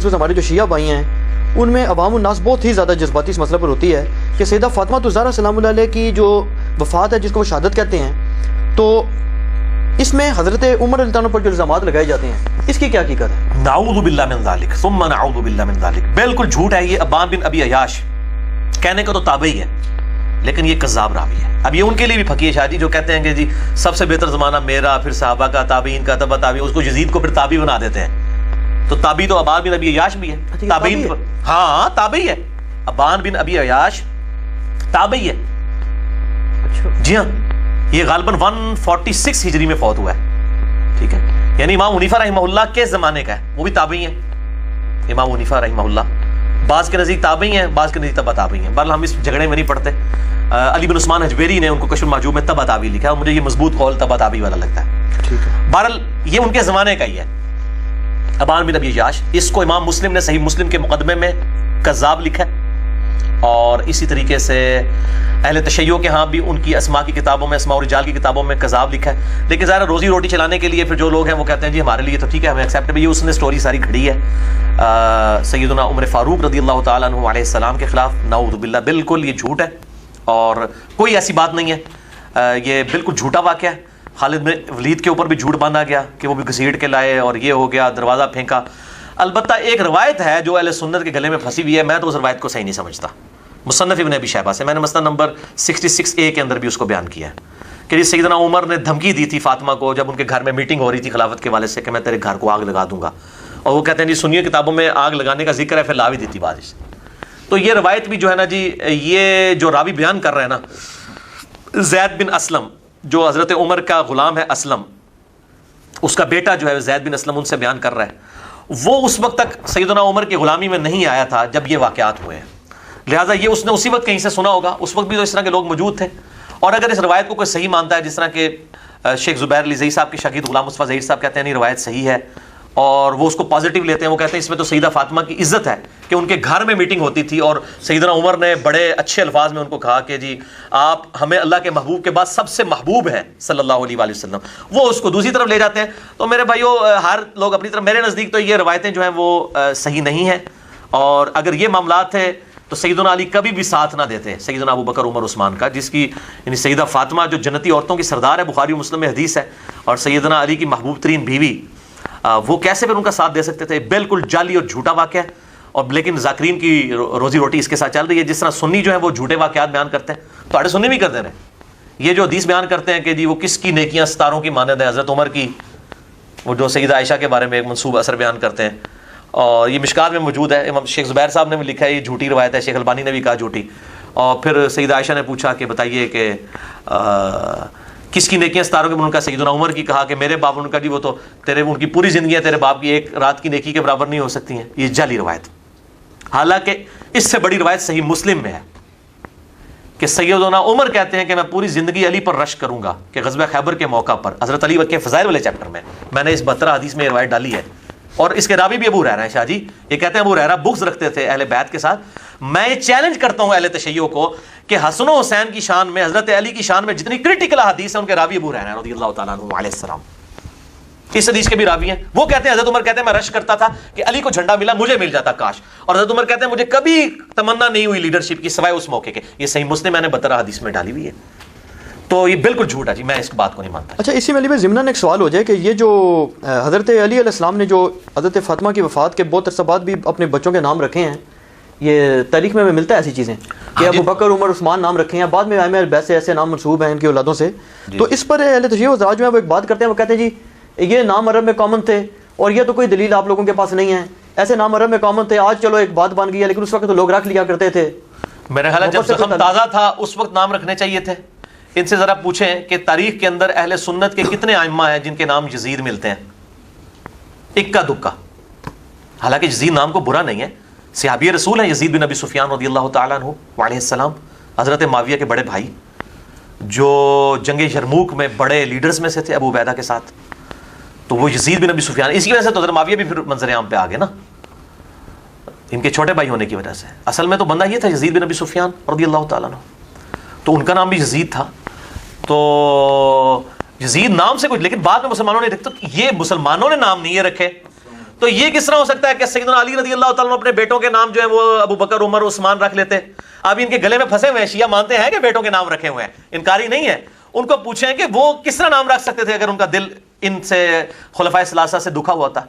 ہمارے جو شیعہ بھائی ہیں ان میں عوام الناس بہت ہی زیادہ جذباتی اس مسئلے پر ہوتی ہے کہ سیدہ فاطمہ الزہرا سلام اللہ علیہ کی جو وفات ہے جس کو وہ شہادت کہتے ہیں، تو اس میں حضرت عمر رضی اللہ عنہ پر جو الزامات لگائے جاتے ہیں اس کی کیا حقیقت ہے؟ نعوذ باللہ من ذالک ثم نعوذ باللہ من ذالک، بالکل جھوٹ ہے یہ۔ ابان بن ابی عیاش کہنے کا تو تابعی ہے لیکن یہ کذاب راوی ہے۔ اب یہ ان کے لیے بھی پھکی ہے شاہ جی جو کہتے ہیں کہ جی سب سے بہتر زمانہ میرا، پھر صحابہ کا، تابعین کا، تبع تابعین، اس کو یزید کو پھر تابعی بنا دیتے ہیں۔ تو تابعی تو ابان بن ابی عیاش بھی ہے، تابعین، ہاں تابعی ہے، ابان بن ابی عیاش تابعی ہے، جی ہاں۔ یہ غالباً 146 ہجری میں فوت ہوا ہے، ٹھیک ہے، یعنی امام حنیفہ رحمہ اللہ کے زمانے کا ہے، وہ بھی تابعی ہیں امام حنیفہ رحمہ اللہ، بعض کے نزدیک تابعی ہیں، بعض کے نزدیک تبع تابعی ہیں۔ بہرحال ہم اس جھگڑے میں نہیں پڑتے۔ علی بن عثمان حجویری نے ان کو کشف المحجوب میں تبع تابعی لکھا ہے، اور مجھے یہ مضبوط قول تبع تابعی والا لگتا ہے، ٹھیک ہے۔ بہرحال یہ ان کے زمانے کا ہی ہے ابان بن ابی عیاش۔ اس کو امام مسلم نے صحیح مسلم کے مقدمے میں کذاب لکھا ہے، اور اسی طریقے سے اہل تشیع کے ہاں بھی ان کی اسماء کی کتابوں میں، اسماء الرجال کی کتابوں میں کذاب لکھا ہے۔ لیکن ظاہر روزی روٹی چلانے کے لیے پھر جو لوگ ہیں وہ کہتے ہیں جی ہمارے لیے تو ٹھیک ہے، ہمیں ایکسیپٹ ہے، یہ اس نے سٹوری ساری گھڑی ہے سیدنا عمر فاروق رضی اللہ تعالیٰ عنہ علیہ السلام کے خلاف۔ نعوذ باللہ، بالکل یہ جھوٹ ہے اور کوئی ایسی بات نہیں ہے، یہ بالکل جھوٹا واقعہ ہے۔ خالد بن ولید کے اوپر بھی جھوٹ باندھا گیا کہ وہ بھی گھسیٹ کے لائے اور یہ ہو گیا، دروازہ پھینکا۔ البتہ ایک روایت ہے جو اہل سنت کے گلے میں پھنسی ہوئی ہے، میں تو اس روایت کو صحیح نہیں سمجھتا، مصنف ابن ابی شیبہ سے، میں نے مسند نمبر 66A کے اندر بھی اس کو بیان کیا ہے کہ جی سیدنا عمر نے دھمکی دی تھی فاطمہ کو جب ان کے گھر میں میٹنگ ہو رہی تھی خلافت کے والے سے کہ میں تیرے گھر کو آگ لگا دوں گا، اور وہ کہتے ہیں جی سنیے کتابوں میں آگ لگانے کا ذکر ہے، پھر لا بھی دیتی بارش۔ تو یہ روایت بھی جو ہے نا جی، یہ جو راوی بیان کر رہے ہیں نا زید بن اسلم، جو حضرت عمر کا غلام ہے اسلم، اس کا بیٹا جو ہے زید بن اسلم ان سے بیان کر رہا ہے، وہ اس وقت تک سیدنا عمر کی غلامی میں نہیں آیا تھا جب یہ واقعات ہوئے ہیں، لہٰذا یہ اس نے اسی وقت کہیں سے سنا ہوگا، اس وقت بھی تو اس طرح کے لوگ موجود تھے۔ اور اگر اس روایت کو کوئی صحیح مانتا ہے، جس طرح کہ شیخ زبیر علی زئی صاحب کے شاگرد غلام مصطفیٰ ظہیر صاحب کہتے ہیں نہیں روایت صحیح ہے، اور وہ اس کو پازیٹیو لیتے ہیں، وہ کہتے ہیں اس میں تو سیدہ فاطمہ کی عزت ہے کہ ان کے گھر میں میٹنگ ہوتی تھی اور سیدنا عمر نے بڑے اچھے الفاظ میں ان کو کہا کہ جی آپ ہمیں اللہ کے محبوب کے بعد سب سے محبوب ہیں صلی اللہ علیہ وآلہ وسلم، وہ اس کو دوسری طرف لے جاتے ہیں۔ تو میرے بھائیو، ہر لوگ اپنی طرف، میرے نزدیک تو یہ روایتیں جو ہیں وہ صحیح نہیں ہیں، اور اگر یہ معاملات ہیں تو سیدنا علی کبھی بھی ساتھ نہ دیتے سیدنا ابو بکر عمر عثمان کا، جس کی یعنی سیدہ فاطمہ جو جنتی عورتوں کی سردار ہے، بخاری و مسلم میں حدیث ہے، اور سیدنا علی کی محبوب ترین بیوی، وہ کیسے پھر ان کا ساتھ دے سکتے تھے؟ بالکل جعلی اور جھوٹا واقعہ ہے، اور لیکن ذاکرین کی روزی روٹی اس کے ساتھ چل رہی ہے۔ جس طرح سنی جو ہے وہ جھوٹے واقعات بیان کرتے ہیں، تو اڑے سنی بھی کرتے رہے۔ یہ جو حدیث بیان کرتے ہیں کہ جی وہ کس کی نیکیاں ستاروں کی مانند ہیں، حضرت عمر کی، وہ جو سیدہ عائشہ کے بارے میں ایک منسوب اثر بیان کرتے ہیں، اور یہ مشکات میں موجود ہے، امام شیخ زبیر صاحب نے بھی لکھا ہے یہ جھوٹی روایت ہے، شیخ البانی نے بھی کہا جھوٹی۔ اور پھر سیدہ عائشہ نے پوچھا کہ بتائیے کہ کس کی نیکیاں ستاروں کے، ان کا سیدنا عمر کی کہا کہ میرے باپ، ان کا جی وہ تو تیرے، ان کی پوری زندگیاں تیرے باپ کی ایک رات کی نیکی کے برابر نہیں ہو سکتی ہیں۔ یہ جعلی روایت، حالانکہ اس سے بڑی روایت صحیح مسلم میں ہے کہ سیدنا عمر کہتے ہیں کہ میں پوری زندگی علی پر رشک کروں گا، کہ غزوہ خیبر کے موقع پر حضرت علی کے فضائل والے چیپٹر میں نے اس 72 حدیث میں یہ روایت ڈالی ہے، اور اس کے راوی بھی ابو ہریرہ ہیں شاہ جی۔ یہ کہتے ہیں ابو ہریرہ بغض رکھتے تھے اہل بیت کے ساتھ۔ میں یہ چیلنج کرتا ہوں اہل تشیع کو کہ حسن و حسین کی شان میں، حضرت علی کی شان میں جتنی کرٹیکل حدیث ہیں ان کے راوی ابو ہریرہ رضی اللہ تعالیٰ عنہ علیہ السلام، اس حدیث کے بھی راوی ہیں۔ وہ کہتے ہیں حضرت عمر کہتے ہیں میں رش کرتا تھا کہ علی کو جھنڈا ملا مجھے مل جاتا کاش، اور حضرت عمر کہتے ہیں مجھے کبھی تمنا نہیں ہوئی لیڈرشپ کی سوائے اس موقع کے۔ یہ صحیح مسلم میں نے 72 حدیث میں ڈالی ہوئی ہے، تو یہ بالکل جھوٹ ہے جی، میں اس بات کو نہیں مانتا۔ اچھا، اسی میں علی بھائی ضمناً ایک سوال ہو جائے کہ یہ جو حضرت علی علیہ السلام نے جو حضرت فاطمہ کی وفات کے بہت عرصہ بعد بھی اپنے بچوں کے نام رکھے ہیں، یہ تاریخ میں ملتا ہے ایسی چیزیں کہ ابو بکر عمر عثمان نام رکھے ہیں، بعد میں ائمہ البیت سے ایسے نام منسوب ہیں ان کی اولادوں سے، تو اس پر اہل تشیع حضرات جو ہیں وہ ایک بات کرتے ہیں، وہ کہتے ہیں جی یہ نام عرب میں کامن تھے اور یہ تو کوئی دلیل آپ لوگوں کے پاس نہیں ہے، ایسے نام عرب میں کامن تھے، آج چلو ایک بات بن گئی ہے، لیکن اس وقت تو لوگ رکھ لیا کرتے تھے۔ میرے خیال ہے جب زخم تازہ تھا اس وقت نام رکھنے چاہیے تھے۔ ان سے ذرا پوچھیں کہ تاریخ کے اندر اہل سنت کے کتنے ائمہ ہیں جن کے نام یزید ملتے ہیں؟ اکا دکا۔ حالانکہ یزید نام کو برا نہیں ہے، صحابی رسول ہیں یزید بن ابی سفیان رضی اللہ تعالیٰ عنہ وعلیہ السلام، حضرت معاویہ کے بڑے بھائی، جو جنگ یرموک میں بڑے لیڈرز میں سے تھے ابو عبیدہ کے ساتھ، تو وہ یزید بن ابی سفیان، اسی وجہ سے تو حضرت معاویہ بھی پھر منظر عام پہ آ گئے نا، ان کے چھوٹے بھائی ہونے کی وجہ سے۔ اصل میں تو بندہ یہ تھا یزید بن ابی سفیان رضی اللہ تعالیٰ عنہ، تو ان کا نام بھی یزید تھا، تو یزید نام سے کچھ، لیکن بعد میں مسلمانوں نے رکھا، یہ مسلمانوں نے نام نہیں یہ رکھے، تو یہ کس طرح ہو سکتا ہے کہ سیدنا علی رضی اللہ تعالیٰ اپنے بیٹوں کے نام جو ہیں وہ ابو بکر عمر عثمان رکھ لیتے؟ اب ان کے گلے میں پھنسے ہوئے ہیں، شیعہ مانتے ہیں کہ بیٹوں کے نام رکھے ہوئے ہیں، انکاری نہیں ہے، ان کو پوچھیں کہ وہ کس طرح نام رکھ سکتے تھے اگر ان کا دل ان سے خلفائے ثلاثہ سے دکھا ہوا تھا؟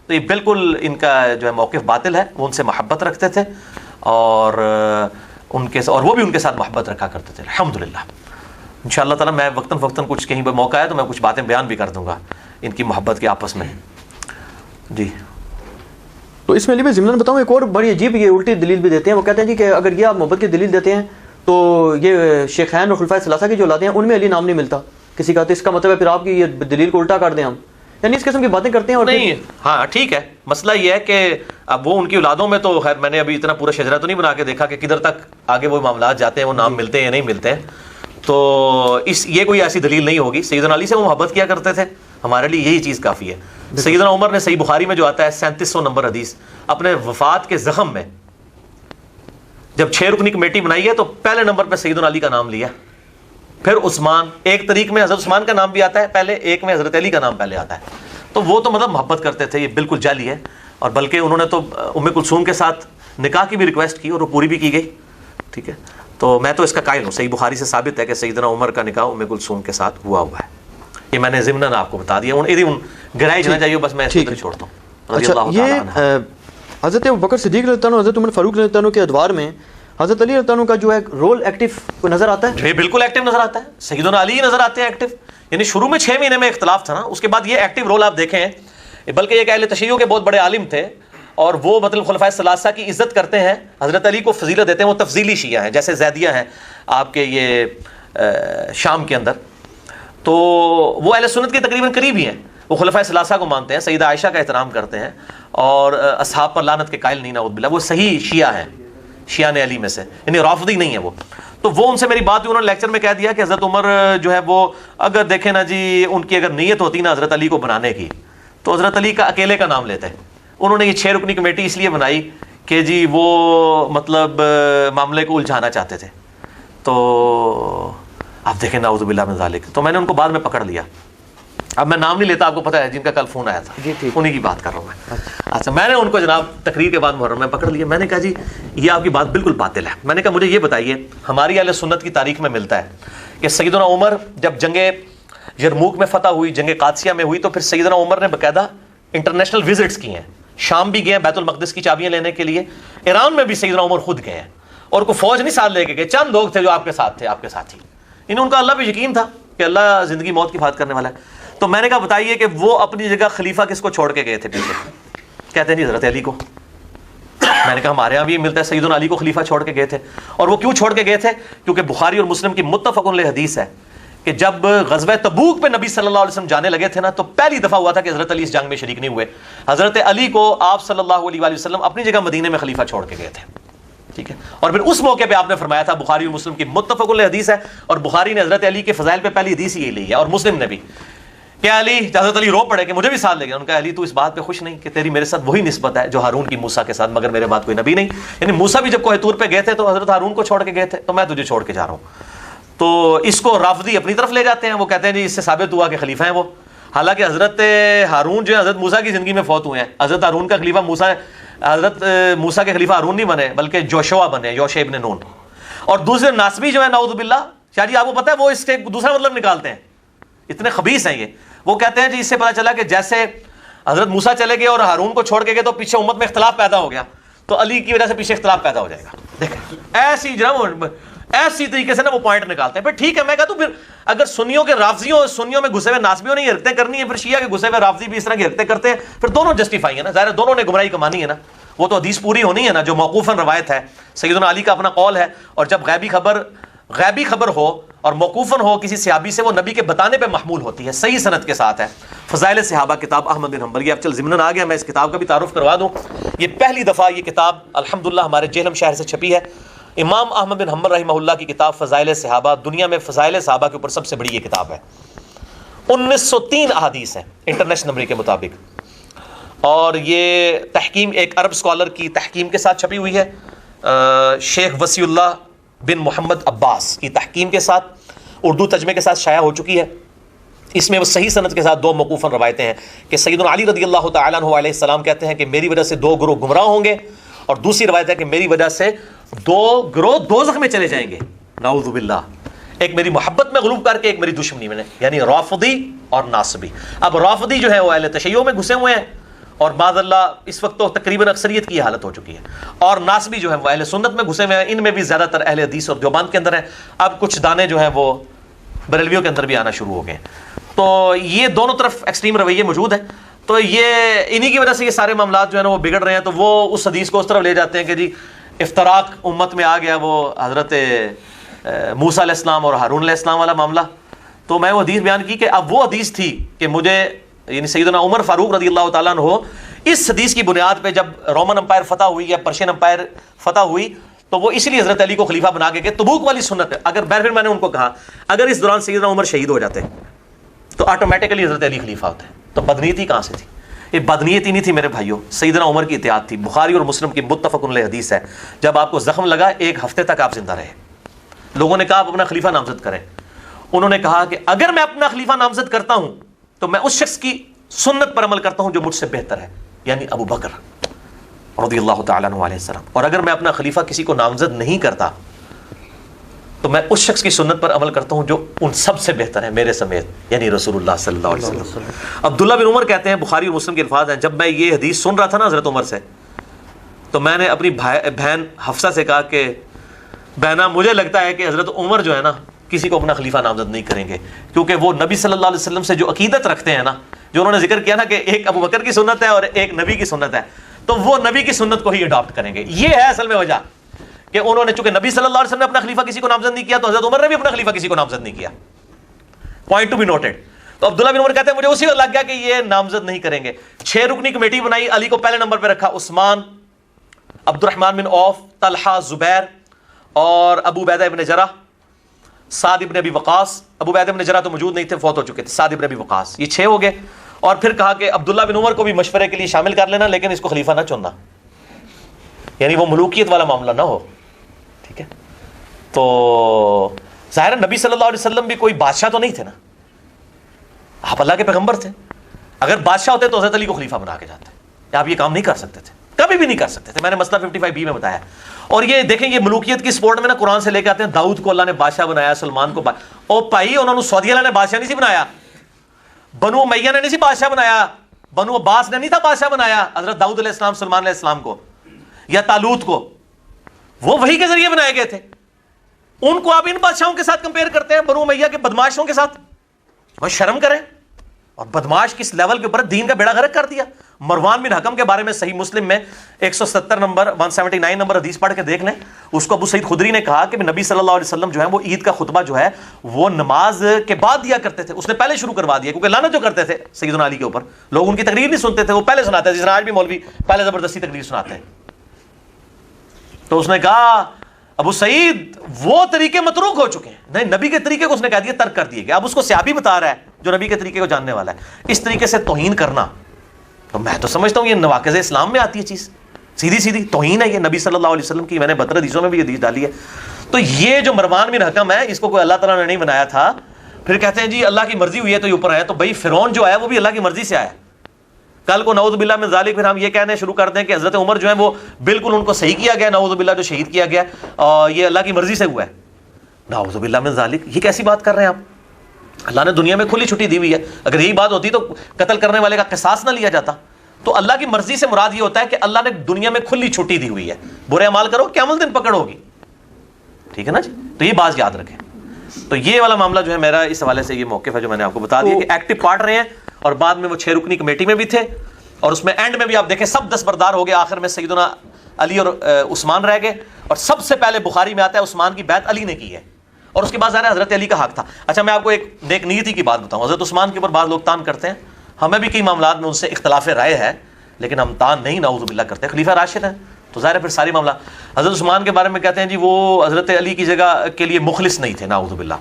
تو یہ بالکل ان کا جو ہے موقف باطل ہے. وہ ان سے محبت رکھتے تھے اور وہ بھی ان کے ساتھ محبت رکھا کرتے تھے. الحمدللہ ان شاء اللہ تعالیٰ میں وقتاً فوقتاً کچھ کہیں پہ موقع ہے تو میں کچھ باتیں بیان بھی کر دوں گا ان کی محبت کے آپس میں. جی تو اس میں علی بھائی ضمن بتاؤں ایک اور بڑی عجیب یہ الٹی دلیل بھی دیتے ہیں. وہ کہتے ہیں جی کہ اگر یہ آپ محبت کی دلیل دیتے ہیں تو یہ شیخین اور خلفائے ثلاثہ کی جو اولادیں ہیں ان میں علی نام نہیں ملتا کسی کا، تو اس کا مطلب ہے پھر آپ کی یہ دلیل کو الٹا کر دیں ہم، یعنی اس قسم کی باتیں کرتے ہیں. اور نہیں ہاں ٹھیک ہے، مسئلہ یہ ہے کہ اب وہ ان کی اولادوں میں تو خیر میں نے ابھی اتنا پورا شجرہ تو نہیں بنا کے دیکھا کہ کدھر تک آگے وہ معاملات جاتے ہیں، وہ نام ملتے ہیں یا نہیں ملتے ہیں. تو یہ کوئی ایسی دلیل نہیں ہوگی. سیدنا علی سے وہ محبت کیا کرتے تھے، ہمارے لیے یہی چیز کافی ہے. سیدنا عمر نے صحیح بخاری میں جو آتا ہے 3700 نمبر حدیث، اپنے وفات کے زخم میں جب 6 رکنی کمیٹی بنائی ہے تو پہلے نمبر پہ سیدنا علی کا نام لیا، پھر عثمان، ایک طریق میں حضرت عثمان کا نام بھی آتا ہے پہلے، ایک میں حضرت علی کا نام پہلے آتا ہے. تو وہ تو مطلب محبت کرتے تھے، یہ بالکل جعلی ہے. اور بلکہ انہوں نے تو ام کلثوم کے ساتھ نکاح کی بھی ریکویسٹ کی اور وہ پوری بھی کی گئی. ٹھیک ہے، تو میں تو اس کا قائل ہوں، صحیح بخاری سے ثابت ہے کہ سیدنا عمر کا نکاح ام کلثوم کے ساتھ ہوا ہے. یہ میں نے ضمناً آپ کو بتا دیا، گہرائی جانا چاہیے، بس میں اس کو چھوڑتا ہوں. اچھا، یہ حضرت ابوبکر صدیق رضی اللہ عنہ، حضرت عمر فاروق رضی اللہ عنہ کے ادوار میں حضرت علی رضی اللہ عنہ کا جو ہے رول ایکٹیو نظر آتا ہے؟ بالکل ایکٹیو نظر آتا ہے. سیدنا علی نظر آتے ہیں ایکٹیو، یعنی شروع میں 6 مہینے میں اختلاف تھا نا، اس کے بعد یہ ایکٹیو رول آپ دیکھیں. بلکہ ایک اہل تشیع کے بہت بڑے عالم تھے اور وہ مطلب خلفائے ثلاثہ کی عزت کرتے ہیں، حضرت علی کو فضیلت دیتے ہیں. وہ تفضیلی شیعہ ہیں، جیسے زیدیہ ہیں آپ کے یہ شام کے اندر. تو وہ اہل سنت کے تقریباً قریب ہی ہیں، وہ خلفائے ثلاثہ کو مانتے ہیں، سیدہ عائشہ کا احترام کرتے ہیں اور اصحاب پر لعنت کے قائل نہیں، نعوذ باللہ. وہ صحیح شیعہ ہیں، شیعہ نے علی میں سے، یعنی رافضی نہیں ہے وہ. تو وہ ان سے میری بات ہوئی، انہوں نے لیکچر میں کہہ دیا کہ حضرت عمر جو ہے وہ اگر دیکھیں نا جی، ان کی اگر نیت ہوتی نا حضرت علی کو بنانے کی تو حضرت علی کا اکیلے کا نام لیتے. انہوں نے یہ 6 رکنی کمیٹی اس لیے بنائی کہ جی وہ مطلب معاملے کو الجھانا چاہتے تھے. تو آپ دیکھیں نعوذ باللہ من ذالک. تو میں نے ان کو بعد میں پکڑ لیا. اب میں نام نہیں لیتا، آپ کو پتہ ہے جن کا کل فون آیا تھا، انہی کی بات کر رہا ہوں میں. اچھا، میں نے ان کو جناب تقریر کے بعد محرم میں پکڑ لیا. میں نے کہا جی یہ آپ کی بات بالکل باطل ہے. میں نے کہا مجھے یہ بتائیے، ہماری اہل سنت کی تاریخ میں ملتا ہے کہ سیدنا عمر جب جنگ یرموک میں فتح ہوئی، جنگ قادسیہ میں ہوئی، تو پھر سیدنا عمر نے باقاعدہ انٹرنیشنل وزٹس کی ہیں. شام بھی گئے ہیں بیت المقدس کی چابیاں لینے کے لیے، ایران میں بھی سیدنا عمر خود گئے ہیں، اور کوئی فوج نہیں ساتھ لے کے گئے، چند لوگ تھے جو آپ کے ساتھ تھے، آپ کے ساتھی. ان کا اللہ پہ یقین تھا کہ اللہ زندگی موت کی حفاظت کرنے والا ہے. تو میں نے کہا بتائیے کہ وہ اپنی جگہ خلیفہ کس کو چھوڑ کے گئے تھے پیچھے؟ کہتے ہیں جی حضرت علی کو. میں نے کہا ہمارے یہاں بھی ملتا ہے سیدنا علی کو خلیفہ چھوڑ کے گئے تھے. اور وہ کیوں چھوڑ کے گئے تھے؟ کیونکہ بخاری اور مسلم کی متفق علیہ حدیث ہے کہ جب غزوہ تبوک پہ نبی صلی اللہ علیہ وسلم جانے لگے تھے نا، تو پہلی دفعہ ہوا تھا کہ حضرت علی اس جنگ میں شریک نہیں ہوئے. حضرت علی کو آپ صلی اللہ علیہ وآلہ وسلم اپنی جگہ مدینے میں خلیفہ چھوڑ کے گئے تھے. ٹھیک ہے، اور پھر اس موقع پہ آپ نے فرمایا تھا، بخاری اور مسلم کی متفق علیہ حدیث ہے، اور بخاری نے حضرت علی کے فضائل پہ پہلی حدیث یہی لی ہے، اور مسلم نے بھی. کیا علی، حضرت علی رو پڑے کہ مجھے بھی ساتھ لے گیا. ان کا علی تو اس بات پہ خوش نہیں کہ تیری میرے ساتھ وہی نسبت ہے جو ہارون کی موسیٰ کے ساتھ، مگر میرے بعد کوئی نبی نہیں. یعنی موسیٰ بھی جب کوہ طور پہ گئے تھے تو حضرت ہارون کو چھوڑ کے گئے تھے، تو میں تجھے چھوڑ کے جا رہا ہوں. تو اس کو رافضی اپنی طرف لے جاتے ہیں. وہ کہتے ہیں جی اس سے ثابت ہوا کہ خلیفہ ہیں وہ، حالانکہ حضرت ہارون جو ہے حضرت موسیٰ کی زندگی میں فوت ہوئے ہیں. حضرت ہارون کا خلیفہ موسیٰ، حضرت موسیٰ کے خلیفہ ہارون نہیں بنے بلکہ جوشوا بنے، یوشع ابن نون. اور دوسرے ناسبی جو ہے نعوذ باللہ، شاہ جی آپ کو پتہ ہے وہ اس کے دوسرا مطلب نکالتے ہیں، اتنے خبیث ہیں یہ. وہ کہتے ہیں جی اس سے پتہ چلا کہ جیسے حضرت موسیٰ چلے گئے اور ہارون کو چھوڑ کے گئے تو پیچھے امت میں اختلاف پیدا ہو گیا، تو علی کی وجہ سے پیچھے اختلاف پیدا ہو جائے گا. دیکھیں ایسی جناب ایسی طریقے سے نا وہ پوائنٹ نکالتے ہیں. پھر ٹھیک ہے، میں کہتا ہوں پھر اگر سنیوں کے رافضیوں، سنیوں میں گھسے ہوئے ناسبیوں نے یہ حرکتیں کرنی ہے، پھر شیعہ کے گھسے ہوئے رافضی بھی اس طرح کی حرکتیں کرتے ہیں، پھر دونوں جسٹیفائی ہیں نا. ظاہر ہے دونوں نے گمراہی کمانی ہے نا. وہ تو حدیث پوری ہونی ہے نا جو موقوفاً روایت ہے، سیدنا علی کا اپنا قول ہے. اور جب غیبی خبر ہو اور موقوفاً ہو کسی صحابی سے، وہ نبی کے بتانے پہ محمول ہوتی ہے، صحیح سند کے ساتھ ہے. فضائل صحابہ کتاب احمد بن حنبل. یہ اب چل ضمن آ گیا، میں اس کتاب کا بھی تعارف کروا دوں. یہ پہلی دفعہ یہ کتاب الحمدللہ ہمارے جہلم شہر سے چھپی ہے. امام احمد بن حنبل رحمہ اللہ کی کتاب فضائل صحابہ، دنیا میں فضائل صحابہ کے اوپر سب سے بڑی یہ کتاب ہے. 1903 احادیث ہیں انٹرنیشنل نمبر کے مطابق. اور یہ تحکیم ایک عرب اسکالر کی تحکیم کے ساتھ چھپی ہوئی ہے، شیخ وسیع اللہ بن محمد عباس کی تحکیم کے ساتھ، اردو ترجمے کے ساتھ شائع ہو چکی ہے. اس میں وہ صحیح سند کے ساتھ دو موقوفاً روایتیں ہیں کہ سیدنا علی رضی اللہ تعالیٰ عنہ علیہ السلام کہتے ہیں کہ میری وجہ سے دو گروہ گمراہ ہوں گے، اور دوسری روایت ہے کہ میری وجہ سے دو گروہ دوزخ میں چلے جائیں گے، نعوذ باللہ، ایک میری محبت میں غلوب کر کے، ایک میری دشمنی میں، یعنی رافضی اور ناصبی۔ اب رافضی جو ہے وہ اہل تشیع میں گھسے ہوئے ہیں، اور بعض اللہ اس وقت تو تقریباً اکثریت کی حالت ہو چکی ہے، اور ناصبی جو ہے وہ اہل سنت میں گھسے ہوئے ہیں، ان میں بھی زیادہ تر اہل حدیث اور دیوبند کے اندر ہیں، اب کچھ دانے جو ہیں وہ بریلویوں کے اندر بھی آنا شروع ہو گئے ہیں۔ تو یہ دونوں طرف ایکسٹریم رویے موجود ہیں، تو یہ انہی کی وجہ سے یہ سارے معاملات جو ہیں وہ بگڑ رہے ہیں۔ تو وہ اس حدیث کو اس طرف لے جاتے ہیں کہ جی افتراق امت میں آ گیا، وہ حضرت موسیٰ علیہ السلام اور ہارون علیہ السلام والا معاملہ۔ تو میں وہ حدیث بیان کی کہ اب وہ حدیث تھی کہ مجھے، یعنی سیدنا عمر فاروق رضی اللہ تعالیٰ عنہ اس حدیث کی بنیاد پہ جب رومن امپائر فتح ہوئی یا پرشین امپائر فتح ہوئی، تو وہ اس لیے حضرت علی کو خلیفہ بنا کے کہ تبوک والی سنت ہے، اگر پھر میں نے ان کو کہا اگر اس دوران سیدنا عمر شہید ہو جاتے تو آٹومیٹکلی حضرت علی خلیفہ ہوتے، تو بدنیتی کہاں سے تھی؟ یہ بدنیتی نہیں تھی میرے بھائیوں، سیدنا عمر کی اطاعت تھی۔ بخاری اور مسلم کی متفق علیہ حدیث ہے، جب آپ کو زخم لگا 1 ہفتے تک آپ زندہ رہے، لوگوں نے کہا آپ اپنا خلیفہ نامزد کریں، انہوں نے کہا کہ اگر میں اپنا خلیفہ نامزد کرتا ہوں تو میں اس شخص کی سنت پر عمل کرتا ہوں جو مجھ سے بہتر ہے، یعنی ابو بکر رضی اللہ تعالیٰ عنہ علیہ السلام، اور اگر میں اپنا خلیفہ کسی کو نامزد نہیں کرتا تو میں اس شخص کی سنت پر عمل کرتا ہوں جو ان سب سے بہتر ہے میرے سمیت، یعنی رسول اللہ صلی اللہ علیہ وسلم۔ عبداللہ بن عمر کہتے ہیں، بخاری اور مسلم کے الفاظ ہیں، جب میں یہ حدیث سن رہا تھا نا حضرت عمر سے، تو میں نے اپنی بہن حفصہ سے کہا کہ بہنا مجھے لگتا ہے کہ حضرت عمر جو ہے نا کسی کو اپنا خلیفہ نامزد نہیں کریں گے، کیونکہ وہ نبی صلی اللہ علیہ وسلم سے جو عقیدت رکھتے ہیں نا، جو انہوں نے ذکر کیا نا کہ ایک ابو بکر کی سنت ہے اور ایک نبی کی سنت ہے، تو وہ نبی کی سنت کو ہی اڈاپٹ کریں گے۔ یہ ہے اصل میں وجہ کہ انہوں نے، چونکہ نبی صلی اللہ علیہ وسلم نے اپنا خلیفہ کسی کو نامزد نہیں کیا، تو حضرت عمر نے بھی اپنا خلیفہ کسی کو نامزد نہیں کیا۔ Point to be noted. تو عبداللہ بن عمر کہتے ہیں مجھے اسی وقت لگ گیا کہ یہ نامزد نہیں کریں گے۔ 6 رکنی کمیٹی بنائی، علی کو پہلے نمبر پہ رکھا، عثمان، عبد الرحمن بن عوف، طلحہ، زبیر اور ابو عبیدہ ابن جرح، سعد ابن ابی وقاص۔ ابو عبیدہ ابن جرح تو موجود نہیں تھے، فوت ہو چکے تھے، سعد ابن ابی وقاص۔ یہ 6 ہو گئے، اور پھر کہا کہ عبداللہ بن عمر کو بھی مشورے کے لیے شامل کر لینا، لیکن اس کو خلیفہ نہ چننا، یعنی وہ ملوکیت والا معاملہ نہ ہو، ٹھیک ہے۔ تو ظاہر نبی صلی اللہ علیہ وسلم بھی کوئی بادشاہ تو نہیں تھے نا، آپ اللہ کے پیغمبر تھے، اگر بادشاہ ہوتے تو حضرت علی کو خلیفہ بنا کے جاتے، آپ یہ کام نہیں کر سکتے تھے، کبھی بھی نہیں کر سکتے تھے، میں نے مسئلہ 55B میں بتایا۔ اور یہ دیکھیں، یہ ملوکیت کی سپورٹ میں نا قرآن سے لے کے آتے ہیں، داؤد کو اللہ نے بادشاہ بنایا، سلمان کو او بھائی انہوں نے سعودی اللہ نے بادشاہ نہیں سی بنایا، بنو امیہ نے نہیں سی بادشاہ بنایا، بنو عباس نے نہیں تھا بادشاہ بنایا حضرت داؤد علیہ السلام، سلمان علیہ السلام کو یا طالوت کو، وہ وحی کے ذریعے بنائے گئے تھے۔ ان کو آپ ان بادشاہوں کے ساتھ کمپیئر کرتے ہیں، بنو امیہ کے بدماشوں کے ساتھ، اور شرم کریں۔ اور بدماش کس لیول کے اوپر دین کا بیڑا غرق کر دیا۔ مروان بن حکم کے بارے میں صحیح مسلم میں 170 نمبر 179 نمبر حدیث پڑھ کے دیکھ لیں، اس کو ابو سعید خدری نے کہا کہ نبی صلی اللہ علیہ وسلم جو ہے وہ عید کا خطبہ جو ہے وہ نماز کے بعد دیا کرتے تھے، اس نے پہلے شروع کروا دیا، کیونکہ لعنت جو کرتے تھے سیدنا علی کے اوپر، لوگ ان کی تقریر نہیں سنتے تھے، وہ پہلے سناتے تھے، جس طرح آج بھی مولوی پہلے زبردستی تقریر سناتے ہیں۔ تو اس نے کہا ابو سعید وہ طریقے متروک ہو چکے ہیں، نہیں، نبی کے طریقے کو اس نے کہہ دیا ترک کر دیے گئے۔ اب اس کو صحابی بتا رہا ہے جو نبی کے طریقے کو جاننے والا ہے، اس طریقے سے توہین کرنا، تو میں تو سمجھتا ہوں یہ نواقض اسلام میں آتی ہے چیز، سیدھی سیدھی توہین ہے یہ نبی صلی اللہ علیہ وسلم کی۔ میں نے 72 حدیثوں میں بھی حدیث ڈالی ہے۔ تو یہ جو مروان بن حکم ہے، اس کو کوئی اللہ تعالیٰ نے نہیں بنایا تھا، پھر کہتے ہیں جی اللہ کی مرضی ہوئی ہے تو یہ اوپر ہے، تو بھائی فرعون جو ہے وہ بھی اللہ کی مرضی سے آیا۔ کل کو نعوذ باللہ من ذالک پھر ہم یہ کہنے شروع کر دیں کہ حضرت عمر جو ہے وہ بالکل ان کو صحیح کیا گیا، نعوذ باللہ جو شہید کیا گیا اور یہ اللہ کی مرضی سے ہوا ہے، نعوذ باللہ من ذالک، یہ کیسی بات کر رہے ہیں آپ؟ اللہ نے دنیا میں کھلی چھٹی دی ہوئی ہے، اگر یہی بات ہوتی تو قتل کرنے والے کا قصاص نہ لیا جاتا۔ تو اللہ کی مرضی سے مراد یہ ہوتا ہے کہ اللہ نے دنیا میں کھلی چھٹی دی ہوئی ہے، برے اعمال کرو قیامت دن پکڑ ہوگی، ٹھیک ہے نا جی؟ تو یہ بات یاد رکھیں۔ تو یہ والا معاملہ جو ہے میرا اس حوالے سے یہ موقف ہے جو میں نے آپ کو بتا دیا کہ ایکٹیو پارٹ رہے ہیں، اور بعد میں وہ 6 رکنی کمیٹی میں بھی تھے، اور اس میں اینڈ میں بھی آپ دیکھیں سب دستبردار ہو گئے، آخر میں سیدنا علی اور عثمان رہ گئے، اور سب سے پہلے بخاری میں آتا ہے عثمان کی بیعت علی نے کی ہے، اور اس کے بعد ظاہر حضرت علی کا حق تھا۔ اچھا میں آپ کو ایک نیک نیتی کی بات بتاؤں، حضرت عثمان کے اوپر بعض لوگ تان کرتے ہیں، ہمیں بھی کئی معاملات میں ان سے اختلاف رائے ہے، لیکن ہم تان نہیں نعوذ باللہ کرتے، خلیفہ راشد ہیں تو ظاہر ہے پھر ساری معاملہ۔ حضرت عثمان کے بارے میں کہتے ہیں جی وہ حضرت علی کی جگہ کے لیے مخلص نہیں تھے، نعوذ باللہ۔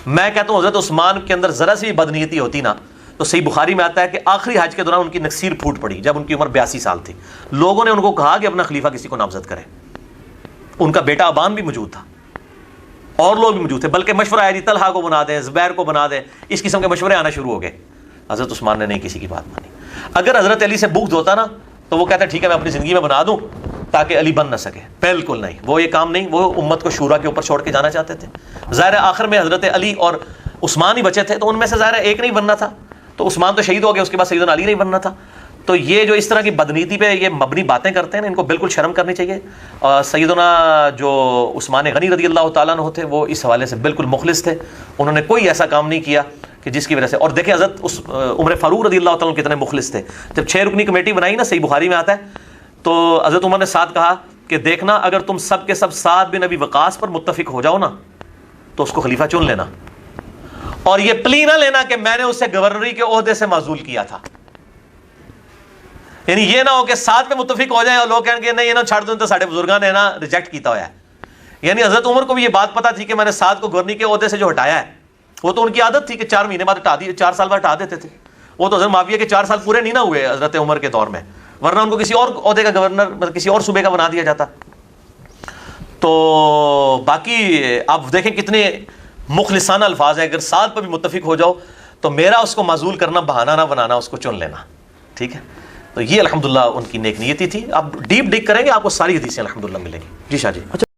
میں کہتا ہوں حضرت عثمان کے اندر ذرا سی بھی بدنیتی ہوتی نا تو صحیح بخاری میں آتا ہے کہ آخری حج کے دوران ان کی نکسیر پھوٹ پڑی جب ان کی عمر 82 سال تھی، لوگوں نے ان کو کہا کہ اپنا خلیفہ کسی کو نامزد کرے، ان کا بیٹا ابان بھی موجود تھا، اور لوگ بھی موجود تھے، بلکہ مشورہ آیا جی طلحہ کو بنا دیں، زبیر کو بنا دیں، اس قسم کے مشورے آنا شروع ہو گئے. حضرت عثمان نے نہیں کسی کی بات مانی. اگر حضرت علی سے بغض ہوتا نا تو وہ کہتا ٹھیک ہے میں اپنی زندگی میں بنا دوں تاکہ علی بن نہ سکے. بالکل نہیں، وہ یہ کام نہیں، وہ امت کو شورا کے اوپر چھوڑ کے جانا چاہتے تھے. ظاہر آخر میں حضرت علی اور عثمان ہی بچے تھے، تو ان میں سے ظاہر ایک نہیں بننا تھا، تو عثمان تو شہید ہو گئے، اس کے بعد سیدنا علی نہیں بننا تھا. تو یہ جو اس طرح کی بدنیتی پہ یہ مبنی باتیں کرتے ہیں ان کو بالکل شرم کرنی چاہیے. سیدنا جو عثمان غنی رضی اللہ تعالیٰ عنہ تھے وہ اس حوالے سے بالکل مخلص تھے، انہوں نے کوئی ایسا کام نہیں کیا کہ جس کی وجہ سے. اور دیکھیں حضرت عمر فاروق رضی اللہ تعالیٰ عنہ کتنے مخلص تھے. جب 6 رکنی کمیٹی بنائی نا، صحیح بخاری میں آتا ہے، تو حضرت عمر نے ساتھ کہا کہ دیکھنا اگر تم سب کے سب سعد بن ابی وقاص پر متفق ہو جاؤ نا تو اس کو خلیفہ چن لینا، اور یہ پلی نہ لینا کہ میں نے اسے گورنری کے عہدے سے معزول کیا تھا. یعنی یہ نہ ہو کہ ساتھ میں متفق ہو جائیں اور لوگ کہیں گے نہیں یہ نا چھاڑ دو تو سارے بزرگاں نے نا ریجیکٹ کیتا ہوا ہے. یعنی حضرت عمر کو بھی یہ بات پتا تھی کہ میں نے ساتھ کو گورنری کے عہدے سے جو ہٹایا ہے، وہ تو ان کی عادت تھی کہ 4 مہینے بعد ہٹا دی، 4 سال بعد ہٹا دیتے تھے. وہ تو حضرت معاویہ کے 4 سال پورے نہیں نہ ہوئے حضرت عمر کے دور میں، ورنہ ان کو کسی اور عہدے کا گورنر مطلب کسی اور صوبے کا بنا دیا جاتا. تو باقی آپ دیکھیں کتنے مخلصانہ الفاظ ہیں. اگر ساتھ پر بھی متفق ہو جاؤ تو میرا اس کو معزول کرنا بہانہ نہ بنانا، اس کو چن لینا. ٹھیک ہے، تو یہ الحمدللہ ان کی نیک نیتی تھی. آپ ڈیپ ڈگ کریں گے آپ کو ساری حدیثیں الحمدللہ ملیں گی. جی شاہ جی.